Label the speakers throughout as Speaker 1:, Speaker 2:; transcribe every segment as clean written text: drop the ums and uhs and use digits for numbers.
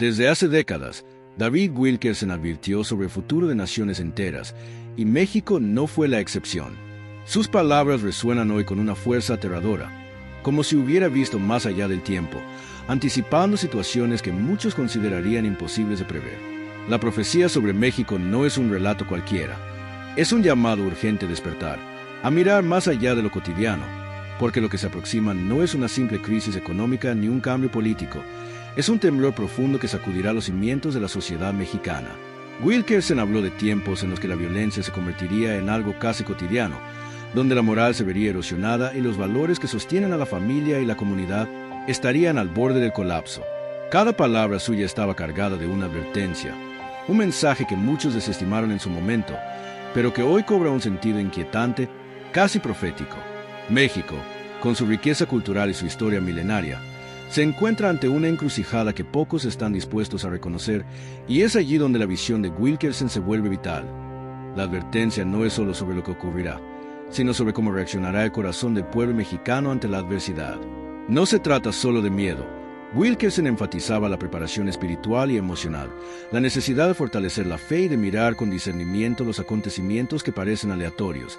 Speaker 1: Desde hace décadas, David Wilkerson advirtió sobre el futuro de naciones enteras, y México no fue la excepción. Sus palabras resuenan hoy con una fuerza aterradora, como si hubiera visto más allá del tiempo, anticipando situaciones que muchos considerarían imposibles de prever. La profecía sobre México no es un relato cualquiera, es un llamado urgente a despertar, a mirar más allá de lo cotidiano, porque lo que se aproxima no es una simple crisis económica ni un cambio político, es un temblor profundo que sacudirá los cimientos de la sociedad mexicana. Wilkerson habló de tiempos en los que la violencia se convertiría en algo casi cotidiano, donde la moral se vería erosionada y los valores que sostienen a la familia y la comunidad estarían al borde del colapso. Cada palabra suya estaba cargada de una advertencia, un mensaje que muchos desestimaron en su momento, pero que hoy cobra un sentido inquietante, casi profético. México, con su riqueza cultural y su historia milenaria, se encuentra ante una encrucijada que pocos están dispuestos a reconocer, y es allí donde la visión de Wilkerson se vuelve vital. La advertencia no es solo sobre lo que ocurrirá, sino sobre cómo reaccionará el corazón del pueblo mexicano ante la adversidad. No se trata solo de miedo. Wilkerson enfatizaba la preparación espiritual y emocional, la necesidad de fortalecer la fe y de mirar con discernimiento los acontecimientos que parecen aleatorios,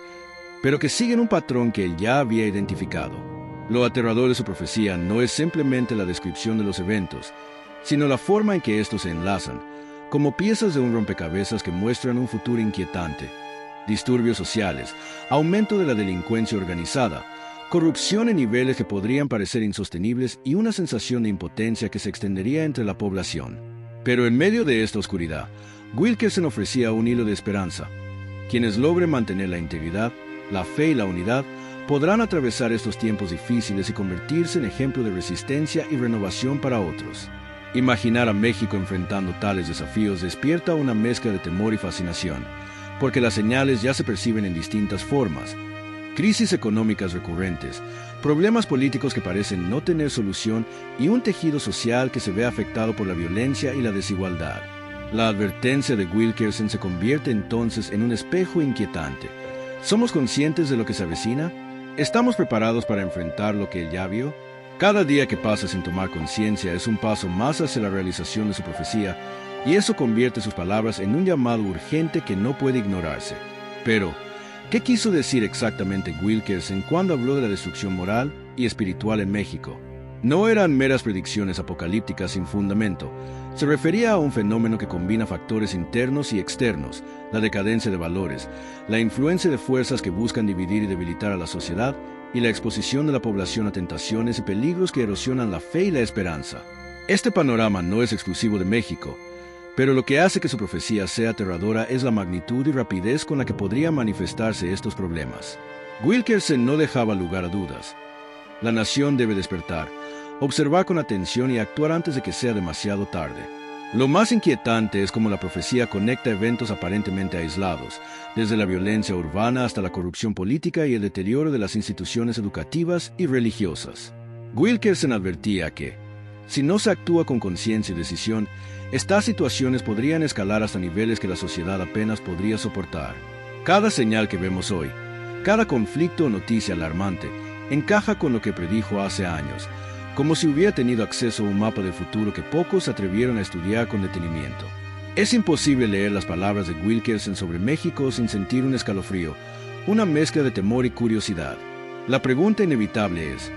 Speaker 1: pero que siguen un patrón que él ya había identificado. Lo aterrador de su profecía no es simplemente la descripción de los eventos, sino la forma en que estos se enlazan, como piezas de un rompecabezas que muestran un futuro inquietante. Disturbios sociales, aumento de la delincuencia organizada, corrupción en niveles que podrían parecer insostenibles y una sensación de impotencia que se extendería entre la población. Pero en medio de esta oscuridad, Wilkerson ofrecía un hilo de esperanza. Quienes logren mantener la integridad, la fe y la unidad podrán atravesar estos tiempos difíciles y convertirse en ejemplo de resistencia y renovación para otros. Imaginar a México enfrentando tales desafíos despierta una mezcla de temor y fascinación, porque las señales ya se perciben en distintas formas. Crisis económicas recurrentes, problemas políticos que parecen no tener solución y un tejido social que se ve afectado por la violencia y la desigualdad. La advertencia de Wilkerson se convierte entonces en un espejo inquietante. ¿Somos conscientes de lo que se avecina? ¿Estamos preparados para enfrentar lo que él ya vio? Cada día que pasa sin tomar conciencia es un paso más hacia la realización de su profecía, y eso convierte sus palabras en un llamado urgente que no puede ignorarse. Pero, ¿qué quiso decir exactamente Wilkerson cuando habló de la destrucción moral y espiritual en México? No eran meras predicciones apocalípticas sin fundamento. Se refería a un fenómeno que combina factores internos y externos, la decadencia de valores, la influencia de fuerzas que buscan dividir y debilitar a la sociedad, y la exposición de la población a tentaciones y peligros que erosionan la fe y la esperanza. Este panorama no es exclusivo de México, pero lo que hace que su profecía sea aterradora es la magnitud y rapidez con la que podrían manifestarse estos problemas. Wilkerson no dejaba lugar a dudas. La nación debe despertar, observar con atención y actuar antes de que sea demasiado tarde. Lo más inquietante es cómo la profecía conecta eventos aparentemente aislados, desde la violencia urbana hasta la corrupción política y el deterioro de las instituciones educativas y religiosas. Wilkerson advertía que, si no se actúa con conciencia y decisión, estas situaciones podrían escalar hasta niveles que la sociedad apenas podría soportar. Cada señal que vemos hoy, cada conflicto o noticia alarmante, encaja con lo que predijo hace años, como si hubiera tenido acceso a un mapa del futuro que pocos se atrevieron a estudiar con detenimiento. Es imposible leer las palabras de Wilkerson sobre México sin sentir un escalofrío, una mezcla de temor y curiosidad. La pregunta inevitable es,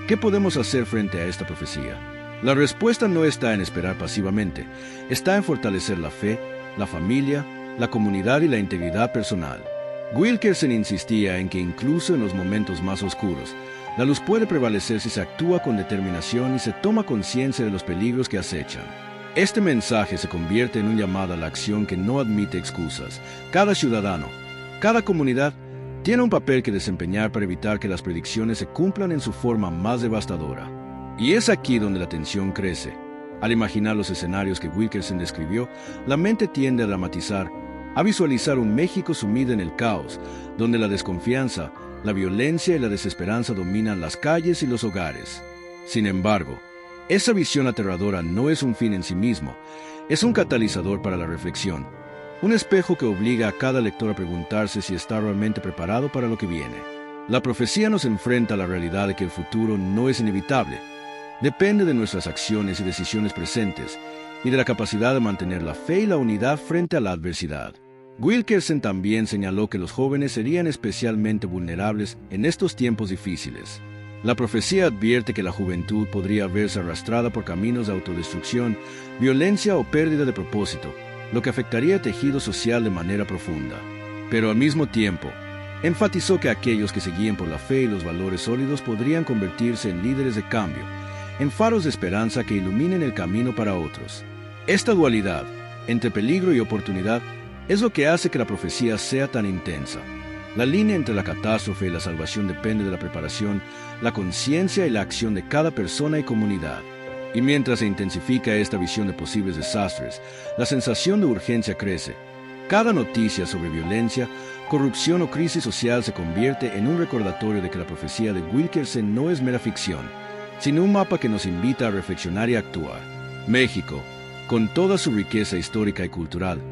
Speaker 1: ¿qué podemos hacer frente a esta profecía? La respuesta no está en esperar pasivamente, está en fortalecer la fe, la familia, la comunidad y la integridad personal. Wilkerson insistía en que incluso en los momentos más oscuros, la luz puede prevalecer si se actúa con determinación y se toma conciencia de los peligros que acechan. Este mensaje se convierte en un llamado a la acción que no admite excusas. Cada ciudadano, cada comunidad, tiene un papel que desempeñar para evitar que las predicciones se cumplan en su forma más devastadora. Y es aquí donde la tensión crece. Al imaginar los escenarios que Wilkerson describió, la mente tiende a dramatizar, a visualizar un México sumido en el caos, donde la desconfianza, la violencia y la desesperanza dominan las calles y los hogares. Sin embargo, esa visión aterradora no es un fin en sí mismo, es un catalizador para la reflexión, un espejo que obliga a cada lector a preguntarse si está realmente preparado para lo que viene. La profecía nos enfrenta a la realidad de que el futuro no es inevitable, depende de nuestras acciones y decisiones presentes, y de la capacidad de mantener la fe y la unidad frente a la adversidad. Wilkerson también señaló que los jóvenes serían especialmente vulnerables en estos tiempos difíciles. La profecía advierte que la juventud podría verse arrastrada por caminos de autodestrucción, violencia o pérdida de propósito, lo que afectaría el tejido social de manera profunda. Pero al mismo tiempo, enfatizó que aquellos que se guíen por la fe y los valores sólidos podrían convertirse en líderes de cambio, en faros de esperanza que iluminen el camino para otros. Esta dualidad, entre peligro y oportunidad, es lo que hace que la profecía sea tan intensa. La línea entre la catástrofe y la salvación depende de la preparación, la conciencia y la acción de cada persona y comunidad. Y mientras se intensifica esta visión de posibles desastres, la sensación de urgencia crece. Cada noticia sobre violencia, corrupción o crisis social se convierte en un recordatorio de que la profecía de Wilkerson no es mera ficción, sino un mapa que nos invita a reflexionar y actuar. México, con toda su riqueza histórica y cultural,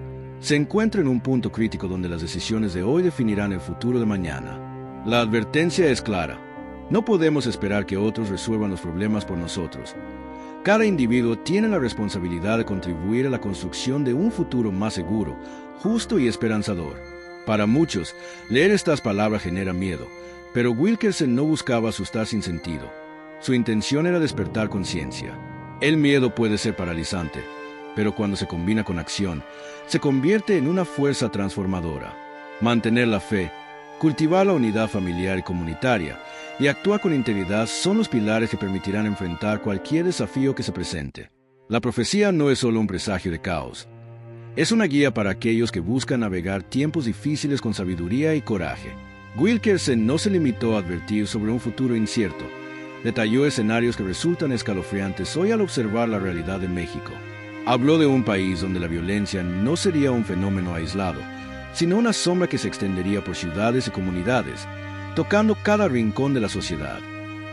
Speaker 1: se encuentra en un punto crítico donde las decisiones de hoy definirán el futuro de mañana. La advertencia es clara. No podemos esperar que otros resuelvan los problemas por nosotros. Cada individuo tiene la responsabilidad de contribuir a la construcción de un futuro más seguro, justo y esperanzador. Para muchos, leer estas palabras genera miedo, pero Wilkerson no buscaba asustar sin sentido. Su intención era despertar conciencia. El miedo puede ser paralizante, pero cuando se combina con acción, se convierte en una fuerza transformadora. Mantener la fe, cultivar la unidad familiar y comunitaria, y actuar con integridad son los pilares que permitirán enfrentar cualquier desafío que se presente. La profecía no es solo un presagio de caos. Es una guía para aquellos que buscan navegar tiempos difíciles con sabiduría y coraje. Wilkerson no se limitó a advertir sobre un futuro incierto. Detalló escenarios que resultan escalofriantes hoy al observar la realidad de México. Habló de un país donde la violencia no sería un fenómeno aislado, sino una sombra que se extendería por ciudades y comunidades, tocando cada rincón de la sociedad.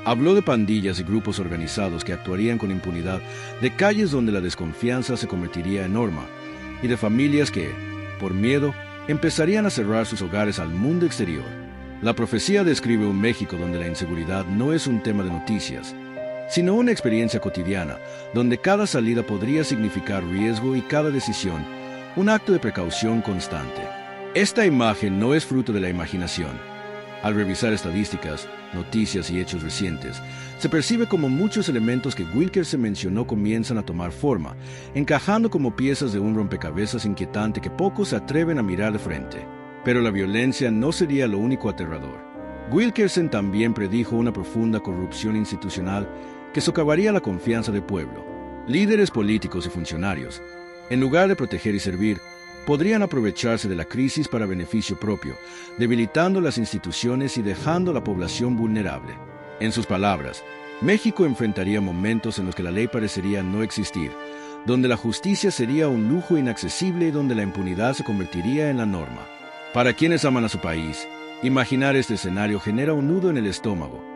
Speaker 1: Habló de pandillas y grupos organizados que actuarían con impunidad, de calles donde la desconfianza se convertiría en norma, y de familias que, por miedo, empezarían a cerrar sus hogares al mundo exterior. La profecía describe un México donde la inseguridad no es un tema de noticias, sino una experiencia cotidiana, donde cada salida podría significar riesgo y cada decisión, un acto de precaución constante. Esta imagen no es fruto de la imaginación. Al revisar estadísticas, noticias y hechos recientes, se percibe como muchos elementos que Wilkerson mencionó comienzan a tomar forma, encajando como piezas de un rompecabezas inquietante que pocos se atreven a mirar de frente. Pero la violencia no sería lo único aterrador. Wilkerson también predijo una profunda corrupción institucional que socavaría la confianza del pueblo. Líderes políticos y funcionarios, en lugar de proteger y servir, podrían aprovecharse de la crisis para beneficio propio, debilitando las instituciones y dejando a la población vulnerable. En sus palabras, México enfrentaría momentos en los que la ley parecería no existir, donde la justicia sería un lujo inaccesible y donde la impunidad se convertiría en la norma. Para quienes aman a su país, imaginar este escenario genera un nudo en el estómago.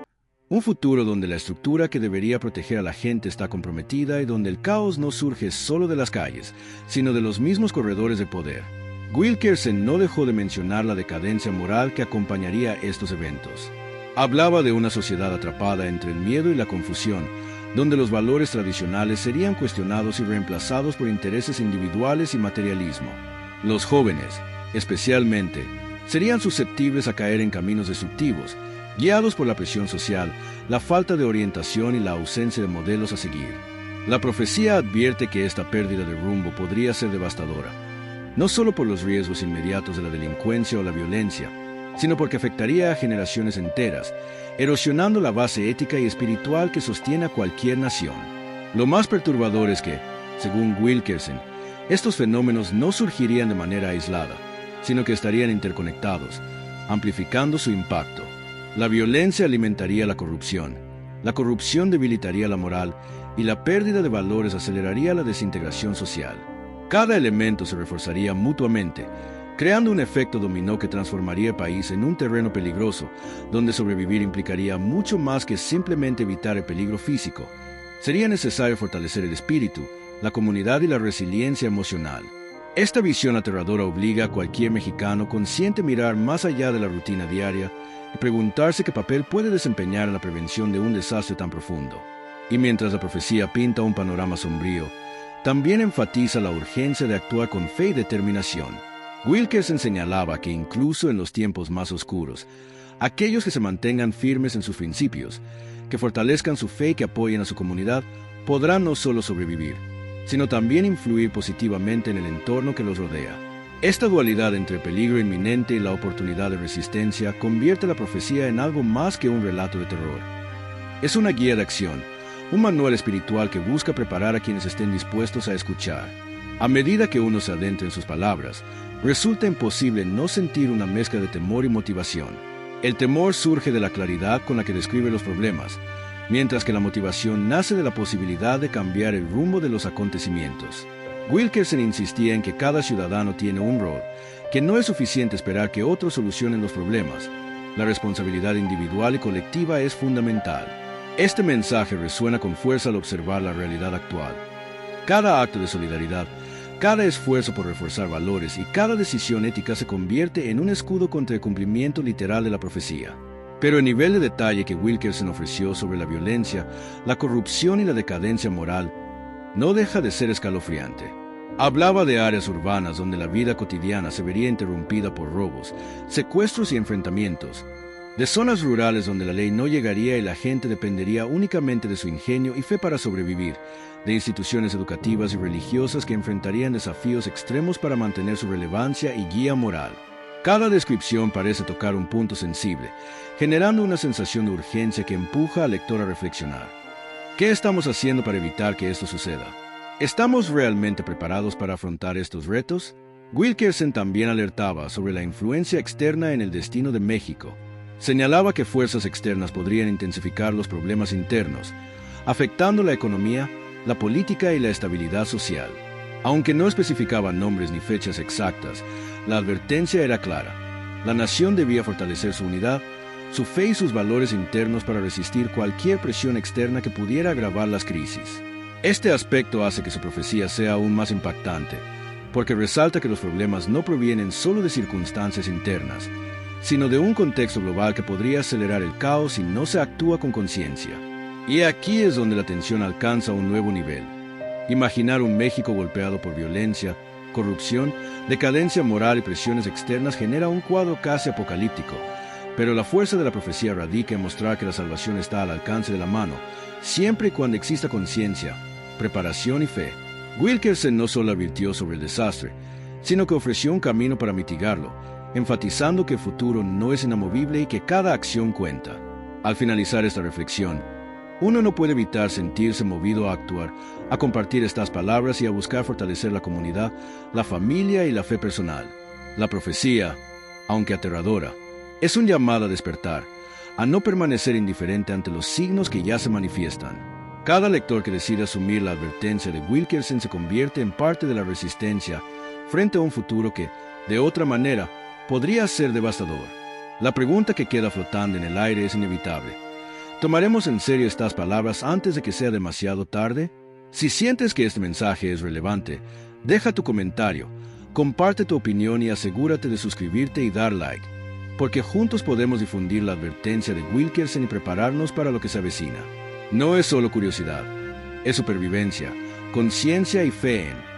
Speaker 1: Un futuro donde la estructura que debería proteger a la gente está comprometida y donde el caos no surge solo de las calles, sino de los mismos corredores de poder. Wilkerson no dejó de mencionar la decadencia moral que acompañaría estos eventos. Hablaba de una sociedad atrapada entre el miedo y la confusión, donde los valores tradicionales serían cuestionados y reemplazados por intereses individuales y materialismo. Los jóvenes, especialmente, serían susceptibles a caer en caminos destructivos, guiados por la presión social, la falta de orientación y la ausencia de modelos a seguir. La profecía advierte que esta pérdida de rumbo podría ser devastadora, no solo por los riesgos inmediatos de la delincuencia o la violencia, sino porque afectaría a generaciones enteras, erosionando la base ética y espiritual que sostiene a cualquier nación. Lo más perturbador es que, según Wilkerson, estos fenómenos no surgirían de manera aislada, sino que estarían interconectados, amplificando su impacto. La violencia alimentaría la corrupción debilitaría la moral y la pérdida de valores aceleraría la desintegración social. Cada elemento se reforzaría mutuamente, creando un efecto dominó que transformaría el país en un terreno peligroso, donde sobrevivir implicaría mucho más que simplemente evitar el peligro físico. Sería necesario fortalecer el espíritu, la comunidad y la resiliencia emocional. Esta visión aterradora obliga a cualquier mexicano consciente a mirar más allá de la rutina diaria y preguntarse qué papel puede desempeñar en la prevención de un desastre tan profundo. Y mientras la profecía pinta un panorama sombrío, también enfatiza la urgencia de actuar con fe y determinación. Wilkerson señalaba que incluso en los tiempos más oscuros, aquellos que se mantengan firmes en sus principios, que fortalezcan su fe y que apoyen a su comunidad, podrán no solo sobrevivir, sino también influir positivamente en el entorno que los rodea. Esta dualidad entre el peligro inminente y la oportunidad de resistencia convierte la profecía en algo más que un relato de terror. Es una guía de acción, un manual espiritual que busca preparar a quienes estén dispuestos a escuchar. A medida que uno se adentra en sus palabras, resulta imposible no sentir una mezcla de temor y motivación. El temor surge de la claridad con la que describe los problemas, mientras que la motivación nace de la posibilidad de cambiar el rumbo de los acontecimientos. Wilkerson insistía en que cada ciudadano tiene un rol, que no es suficiente esperar que otros solucionen los problemas. La responsabilidad individual y colectiva es fundamental. Este mensaje resuena con fuerza al observar la realidad actual. Cada acto de solidaridad, cada esfuerzo por reforzar valores y cada decisión ética se convierte en un escudo contra el cumplimiento literal de la profecía. Pero el nivel de detalle que Wilkerson ofreció sobre la violencia, la corrupción y la decadencia moral no deja de ser escalofriante. Hablaba de áreas urbanas donde la vida cotidiana se vería interrumpida por robos, secuestros y enfrentamientos, de zonas rurales donde la ley no llegaría y la gente dependería únicamente de su ingenio y fe para sobrevivir, de instituciones educativas y religiosas que enfrentarían desafíos extremos para mantener su relevancia y guía moral. Cada descripción parece tocar un punto sensible, generando una sensación de urgencia que empuja al lector a reflexionar. ¿Qué estamos haciendo para evitar que esto suceda? ¿Estamos realmente preparados para afrontar estos retos? Wilkerson también alertaba sobre la influencia externa en el destino de México. Señalaba que fuerzas externas podrían intensificar los problemas internos, afectando la economía, la política y la estabilidad social. Aunque no especificaba nombres ni fechas exactas, la advertencia era clara. La nación debía fortalecer su unidad, su fe y sus valores internos para resistir cualquier presión externa que pudiera agravar las crisis. Este aspecto hace que su profecía sea aún más impactante, porque resalta que los problemas no provienen solo de circunstancias internas, sino de un contexto global que podría acelerar el caos si no se actúa con conciencia. Y aquí es donde la tensión alcanza un nuevo nivel. Imaginar un México golpeado por violencia, corrupción, decadencia moral y presiones externas genera un cuadro casi apocalíptico, pero la fuerza de la profecía radica en mostrar que la salvación está al alcance de la mano, siempre y cuando exista conciencia, preparación y fe. Wilkerson no solo advirtió sobre el desastre, sino que ofreció un camino para mitigarlo, enfatizando que el futuro no es inamovible y que cada acción cuenta. Al finalizar esta reflexión, uno no puede evitar sentirse movido a actuar, a compartir estas palabras y a buscar fortalecer la comunidad, la familia y la fe personal. La profecía, aunque aterradora, es un llamado a despertar, a no permanecer indiferente ante los signos que ya se manifiestan. Cada lector que decide asumir la advertencia de Wilkerson se convierte en parte de la resistencia frente a un futuro que, de otra manera, podría ser devastador. La pregunta que queda flotando en el aire es inevitable. ¿Tomaremos en serio estas palabras antes de que sea demasiado tarde? Si sientes que este mensaje es relevante, deja tu comentario, comparte tu opinión y asegúrate de suscribirte y dar like, porque juntos podemos difundir la advertencia de Wilkerson y prepararnos para lo que se avecina. No es solo curiosidad, es supervivencia, conciencia y fe en